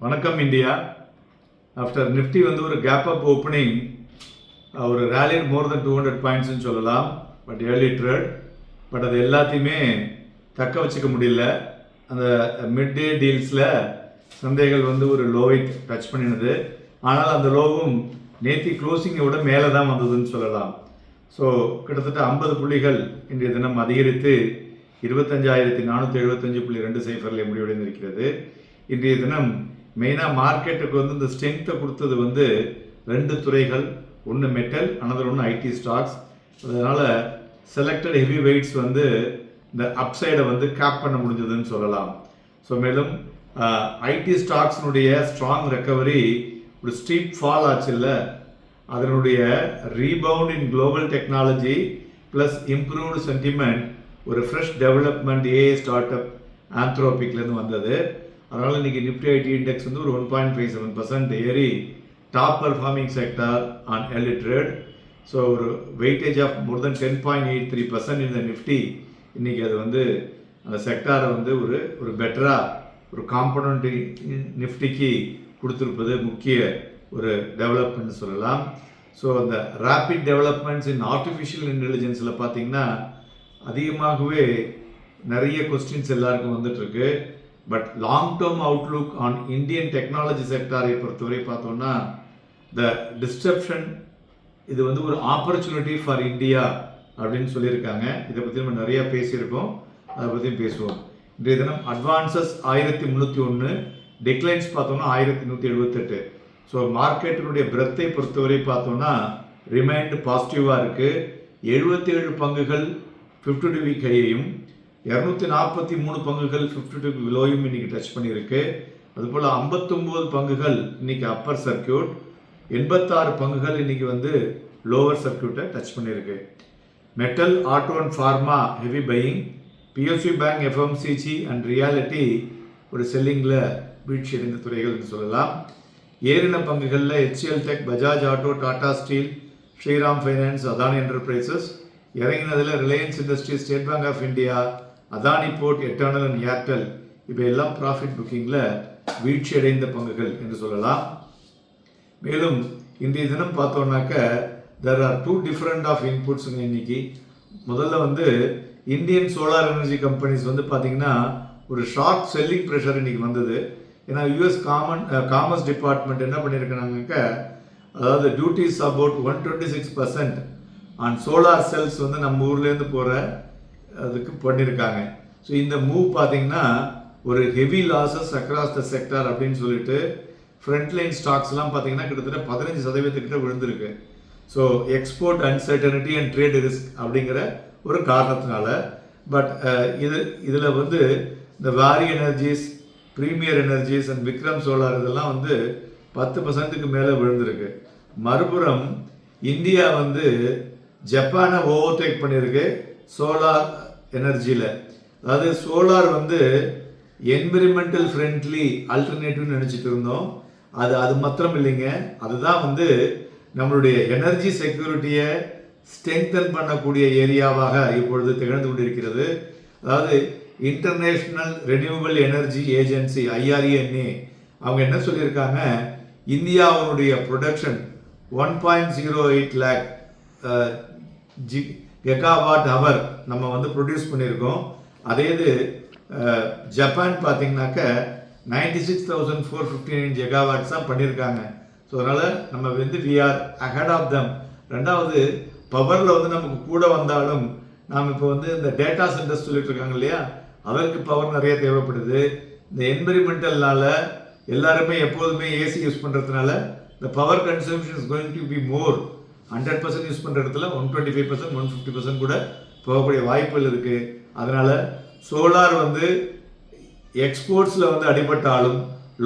வணக்கம் India. After Nifty வந்து ஒரு கேப் அப் ஓப்பனிங், ஒரு ரேலியர் மோர் தென் 200 பாயிண்ட்ஸ்னு சொல்லலாம். பட் ஏர்லி ட்ரேட், பட் அது எல்லாத்தையுமே தக்க வச்சுக்க முடியல. அந்த மிட் டே டீல்ஸில் சந்தைகள் வந்து ஒரு லோவை டச் பண்ணினது. ஆனால் அந்த லோவும் நேத்தி க்ளோசிங்கை விட மேலே தான் வந்ததுன்னு சொல்லலாம். ஸோ கிட்டத்தட்ட 50 புள்ளிகள் இன்றைய தினம் அதிகரித்து 25,475.2 சைஃபரில் முடிவடைந்திருக்கிறது. இன்றைய தினம் மெயினாக மார்க்கெட்டுக்கு வந்து இந்த ஸ்ட்ரென்த்தை கொடுத்தது வந்து 2 துறைகள், ஒன்று மெட்டல், அனதர் ஒன்று ஐடி ஸ்டாக்ஸ். அதனால் செலக்டட் ஹெவி வெயிட்ஸ் வந்து இந்த அப்சைடை வந்து கேப் பண்ண முடிஞ்சதுன்னு சொல்லலாம். ஸோ மேலும் ஐடி ஸ்டாக்ஸினுடைய ஸ்ட்ராங் ரெக்கவரி, ஒரு ஸ்டீப் ஃபால் ஆச்சு இல்லை, அதனுடைய rebound in global technology plus improved sentiment, ஒரு fresh development AI start up ஆந்த்ரோபிக்லேருந்து வந்தது. அதனால் இன்றைக்கி நிஃப்டி ஐடி இண்டெக்ஸ் வந்து ஒரு 1.57% ஏறி top performing sector on early trade. So ஒரு வெயிட்டேஜ் ஆஃப் மோர் தென் 10.83% இந்த நிஃப்டி இன்றைக்கி அது வந்து அந்த செக்டாரை வந்து ஒரு பெட்டராக ஒரு காம்பனண்ட் நிஃப்டிக்கு கொடுத்துருப்பது முக்கிய ஒரு டெவலப்மெண்ட் சொல்லலாம். ஸோ அந்த ரேபிட் டெவலப்மெண்ட்ஸ் இன் ஆர்டிஃபிஷியல் இன்டெலிஜென்ஸில் பார்த்திங்கன்னா அதிகமாகவே நிறைய கொஸ்டின்ஸ் எல்லாருக்கும் வந்துட்டுருக்கு. But long term outlook on Indian technology செக்டாரை பொறுத்தவரை பார்த்தோம்னா த டிஸ்ட்ரப்ஷன் இது வந்து ஒரு ஆப்பர்ச்சுனிட்டி ஃபார் இந்தியா அப்படின்னு சொல்லியிருக்காங்க. இதை பற்றி நம்ம நிறையா பேசியிருக்கோம், அதை பற்றியும் பேசுவோம். இன்றைய தினம் அட்வான்சஸ் 1301, டிக்ளைன்ஸ் பார்த்தோம்னா 1178. ஸோ மார்க்கெட்டினுடைய பிரெத்தை பொறுத்தவரை பார்த்தோம்னா ரிமைண்ட் பாசிட்டிவாக இருக்குது. 77 பங்குகள் 52 வீக் ஹையையும் 243 பங்குகள் 52 வீக் லோயும் இன்றைக்கி டச் பண்ணியிருக்கு. அதுபோல் 59 பங்குகள் இன்றைக்கி அப்பர் சர்க்கியூட், 86 பங்குகள் இன்றைக்கி வந்து லோவர் சர்க்கியூட்டை டச் பண்ணியிருக்கு. Metal, auto and pharma heavy buying, PSU bank, FMCG and reality ஒரு செல்லிங்கில் வீழ்ச்சி அடைந்த துறைகள் என்று சொல்லலாம். ஏறின பங்குகளில் HCL tech, Bajaj Auto, Tata Steel, Shriram Finance, Adani Enterprises. இறங்கினதில் Reliance Industries, State Bank of India, Adani Port, Eternal and Airtel இவையெல்லாம் ப்ராஃபிட் புக்கிங்கில் வீழ்ச்சி அடைந்த பங்குகள் என்று சொல்லலாம். மேலும் இன்றைய தினம் பார்த்தோம்னாக்க தெர் ஆர் 2 டிஃப்ரெண்ட் ஆஃப் இன்புட்ஸுங்க. இன்னைக்கு முதல்ல வந்து இந்தியன் சோலார் எனர்ஜி கம்பெனிஸ் வந்து பார்த்திங்கன்னா ஒரு ஷார்ட் செல்லிங் ப்ரெஷர் இன்றைக்கி வந்தது. ஏன்னா யூஎஸ் காமர்ஸ் டிபார்ட்மெண்ட் என்ன பண்ணியிருக்கிறாங்க, அதாவது duties about 126% on solar cells வந்து நம்ம ஊர்லேருந்து போகிற அதுக்கு பண்ணியிருக்காங்க. ஸோ இந்த மூவ் பார்த்திங்கன்னா ஒரு heavy losses across the sector அப்படின்னு சொல்லிட்டு ஃப்ரண்ட்லைன் ஸ்டாக்ஸ்லாம் பார்த்திங்கன்னா கிட்டத்தட்ட 15% விழுந்திருக்கு. So export uncertainty and trade risk அப்படிங்கிற ஒரு காரணத்தினால. பட் இதில் வந்து இந்த Waaree energies, Premier Energies and Vikram Solar இதெல்லாம் வந்து 10%க்கு மேலே விழுந்திருக்கு. மறுபுறம் இந்தியா வந்து ஜப்பானை ஓவர்டேக் பண்ணியிருக்கு சோலார் எனர்ஜியில். அதாவது சோலார் வந்து என்விரான்மெண்டல் ஃப்ரெண்ட்லி ஆல்டர்னேட்டிவ்னு நினச்சிட்டு இருந்தோம். அது மாத்திரம் இல்லைங்க, அதுதான் வந்து நம்மளுடைய எனர்ஜி செக்யூரிட்டியை ஸ்ட்ரெங்தன் பண்ணக்கூடிய ஏரியாவாக இப்பொழுது திகழ்ந்து கொண்டிருக்கிறது. அதாவது international renewable energy agency IRENA அவங்க என்ன சொல்லியிருக்காங்க, இந்தியாவுடைய ப்ரொடக்ஷன் 1.08 லேக் கிகாவாட் ஹவர் நம்ம வந்து ப்ரொடியூஸ் பண்ணியிருக்கோம். அதே இது ஜப்பான் பார்த்தீங்கன்னாக்க 96,459 ஜெகாவாட்ஸ் தான் பண்ணியிருக்காங்க. ஸோ அதனால் நம்ம வந்து we are ahead of them. ரெண்டாவது பவரில் வந்து நமக்கு கூட வந்தாலும் நாம் இப்போ வந்து இந்த டேட்டா சென்டர்ஸ் சொல்லிட்டு இருக்காங்க இல்லையா, அதற்கு பவர் நிறைய தேவைப்படுது. இந்த என்விரான்மெண்டல்னால எல்லாருமே எப்போதுமே ஏசி யூஸ் பண்ணுறதுனால இந்த power consumption is going to be more. 100% use பண்ணுற இடத்துல 125%, 150% கூட போகக்கூடிய வாய்ப்புகள் இருக்குது. அதனால் சோலார் வந்து எக்ஸ்போர்ட்ஸில் வந்து அடிபட்டாலும்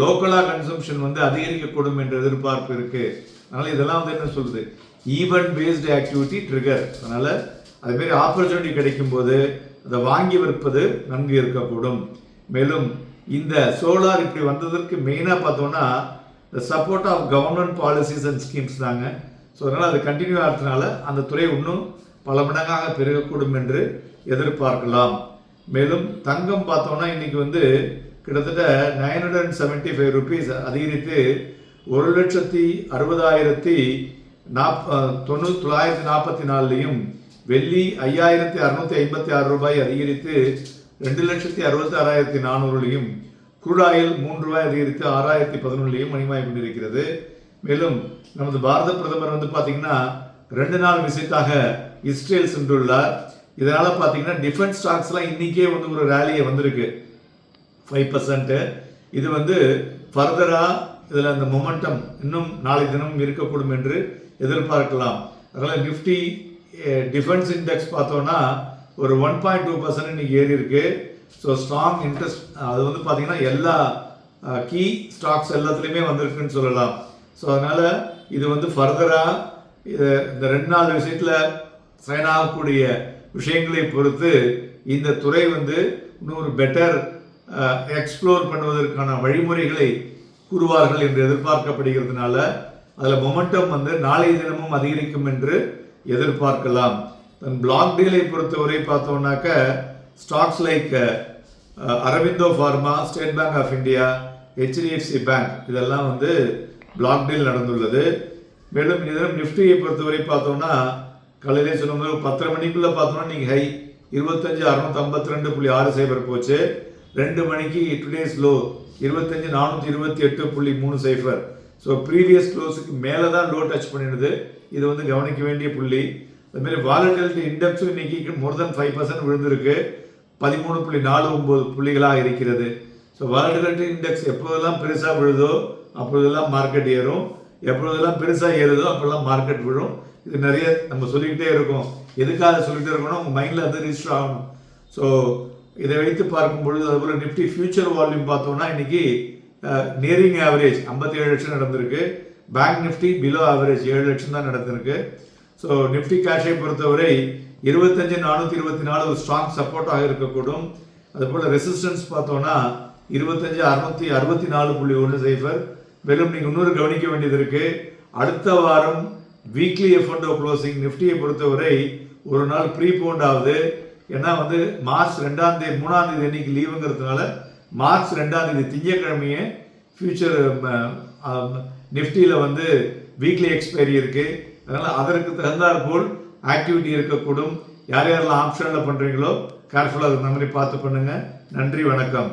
லோக்கலாக கன்சம்ஷன் வந்து அதிகரிக்கக்கூடும் என்ற எதிர்பார்ப்பு இருக்குது. அதனால் இதெல்லாம் வந்து என்ன சொல்கிறது, ஈவெண்ட் பேஸ்டு ஆக்டிவிட்டி ட்ரிகர். அதனால் அதுமாரி ஆப்பர்ச்சுனிட்டி கிடைக்கும்போது அதை வாங்கி விற்பது நன்கு இருக்கக்கூடும். மேலும் இந்த சோலார் இப்படி வந்ததற்கு மெயினாக பார்த்தோன்னா the support of government policies and schemes தாங்க. ஸோ அதனால் அது கண்டினியூ ஆகிறதுனால அந்த துறை இன்னும் பல மடங்காக பெருகக்கூடும் என்று எதிர்பார்க்கலாம். மேலும் தங்கம் பார்த்தோன்னா இன்றைக்கி வந்து கிட்டத்தட்ட 975 rupees அதிகரித்து 1,70,944 வெள்ளி 5,656 ரூபாய் அதிகரித்து 2,66,400 குரூட் ஆயில் 3 ரூபாய் அதிகரித்து 6,011 மணிமாய் கொண்டிருக்கிறது. மேலும் நமது பாரத பிரதமர் வந்து பார்த்தீங்கன்னா 2 நாள் விசிட்டாக இஸ்ரேல் சென்றுள்ளார். இதனால பார்த்தீங்கன்னா டிஃபென்ஸ் ஸ்டாக்ஸ்லாம் இன்னைக்கே வந்து ஒரு ரேலியை வந்திருக்கு 5%. இது வந்து ஃபர்தரா இதில் அந்த மொமெண்டம் இன்னும் நாளை தினம் இருக்கக்கூடும் என்று எதிர்பார்க்கலாம். அதனால் நிஃப்டி டிஃபென்ஸ் இண்டெக்ஸ் பார்த்தோன்னா ஒரு 1.2% இன்னைக்கு ஏறி இருக்கு. ஸோ ஸ்ட்ராங் இன்ட்ரெஸ்ட் அது வந்து பார்த்தீங்கன்னா எல்லா கீ ஸ்டாக்ஸ் எல்லாத்துலேயுமே வந்திருக்குன்னு சொல்லலாம். ஸோ அதனால் இது வந்து ஃபர்தராக இந்த 2 நாள் விசிட்டில் சைன் ஆகக்கூடிய விஷயங்களை பொறுத்து இந்த துறை வந்து இன்னொரு பெட்டர் எக்ஸ்ப்ளோர் பண்ணுவதற்கான வழிமுறைகளை கூறுவார்கள் என்று எதிர்பார்க்கப்படுகிறதுனால அதில் மொமெண்டம் வந்து நாளைய தினமும் அதிகரிக்கும் என்று எதிர்பார்க்கலாம். பிளாக் டீலை பொறுத்தவரை பார்த்தோம்னாக்க stocks like Aurobindo Pharma, State Bank of India, HDFC bank இதெல்லாம் வந்து பிளாக் டீல் நடந்துள்ளது. மேலும் இதெல்லாம் நிஃப்டியை பொறுத்தவரை பார்த்தோம்னா காலையிலே சொல்லும்போது 10:30 மணிக்குள்ளே பார்த்தோம்னா நீங்கள் ஹை 25,652.60 போச்சு. 2 மணிக்கு டுடேஸ் லோ 25,428.30. ஸோ ப்ரீவியஸ் க்ளோஸுக்கு மேலே தான் லோ டச் பண்ணிடுது. இது வந்து கவனிக்க வேண்டிய புள்ளி. அதுமாரி வாலட்டிலிட்டி இண்டெக்ஸும் இன்னைக்கு மோர் தென் 5% விழுந்திருக்கு, 13.49 புள்ளிகளாக இருக்கிறது. ஸோ வாலட்டிலிட்டி இண்டெக்ஸ் எப்போதெல்லாம் பெருசாக விழுதோ அப்பொழுதெல்லாம் மார்க்கெட் ஏறும், எப்பொழுதெல்லாம் பெருசாக ஏறுதோ அப்போல்லாம் மார்க்கெட் விழும். இது நிறைய நம்ம சொல்லிக்கிட்டே இருக்கோம். எதுக்காக சொல்லிகிட்டே இருக்கணும், உங்கள் மைண்டில் அது ரிஜிஸ்டர் ஆகணும். ஸோ இதை வைத்து பார்க்கும் பொழுது அதுபோல் நிஃப்டி ஃபியூச்சர் வால்யூம் பார்த்தோம்னா இன்னைக்கு நியரிங் ஆவரேஜ் 57 லட்சம் நடந்திருக்கு. பேங்க் நிஃப்டி பிலோ ஆவரேஜ் 7 லட்சம் தான் நடந்திருக்கு. ஸோ நிஃப்டி கேஷை பொறுத்தவரை 25,424 ஒரு ஸ்ட்ராங் சப்போர்ட்டாக இருக்கக்கூடும். அதுபோல் ரெசிஸ்டன்ஸ் பார்த்தோம்னா 25,664.10. மேலும் நீங்கள் இன்னொரு கவனிக்க வேண்டியது இருக்கு, அடுத்த வாரம் வீக்லி F&O க்ளோசிங் நிஃப்டியை பொறுத்தவரை ஒரு நாள் ப்ரீபோண்ட் ஆகுது. ஏன்னா வந்து மார்ச் 2ஆம் தேதி 3ஆம் தேதி அன்னைக்கு லீவுங்கிறதுனால மார்ச் 2ஆம் தேதி திங்கட்கிழமையே ஃபியூச்சர் நிஃப்டியில் வந்து வீக்லி எக்ஸ்பைரி இருக்கு. அதனால் அதற்கு தகுந்தாற் போல் ஆக்டிவிட்டி இருக்கக்கூடும். யார் யாரெல்லாம் ஆப்ஷனில் பண்ணுறீங்களோ கேர்ஃபுல்லாக அந்த மாதிரி பார்த்து பண்ணுங்கள். நன்றி, வணக்கம்.